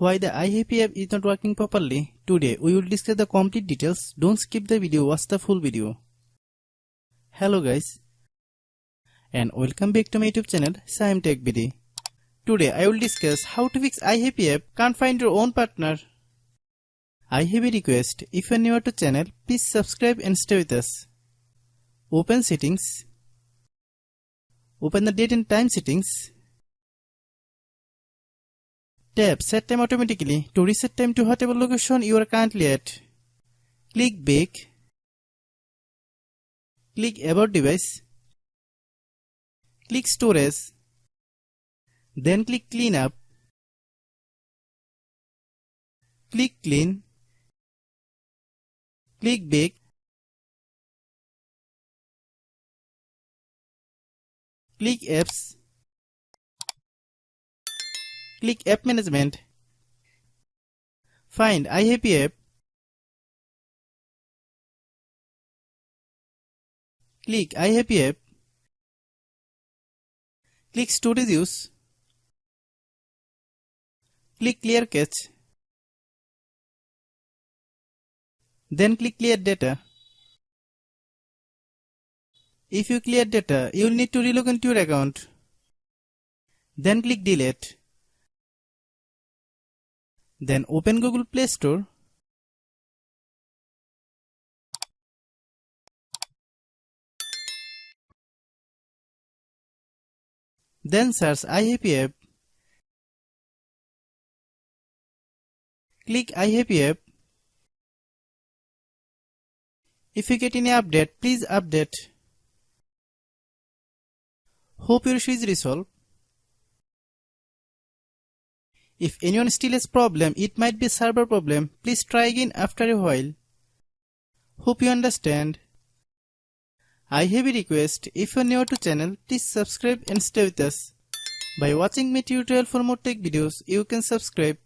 Why the iHappy app is not working properly? Today we will discuss the complete details. Don't skip the video, watch the full video. Hello guys, and welcome back to my YouTube channel Shaem Tech BD. Today I will discuss how to fix iHappy app can't find your own partner. I have a request. If you are new to channel, please subscribe and stay with us. Open settings. Open the date and time settings. Tap set time automatically to reset time to whatever location you are currently at. Click back. Click about device. Click storage. Then click clean up. Click clean. Click back. Click apps. Click app management. Find iHappy app. Click iHappy app. Click storage use. Click clear cache. Then click clear data. If you clear data, you will need to relog into your account. Then click delete. Then open Google Play Store. Then search iHappy app. Click iHappy app. If you get any update, please update. Hope your issue is resolved. If anyone still has problem, it might be a server problem. Please try again after a while. Hope you understand. I have a request. If you are new to channel, please subscribe and stay with us. By watching my tutorial for more tech videos, you can subscribe.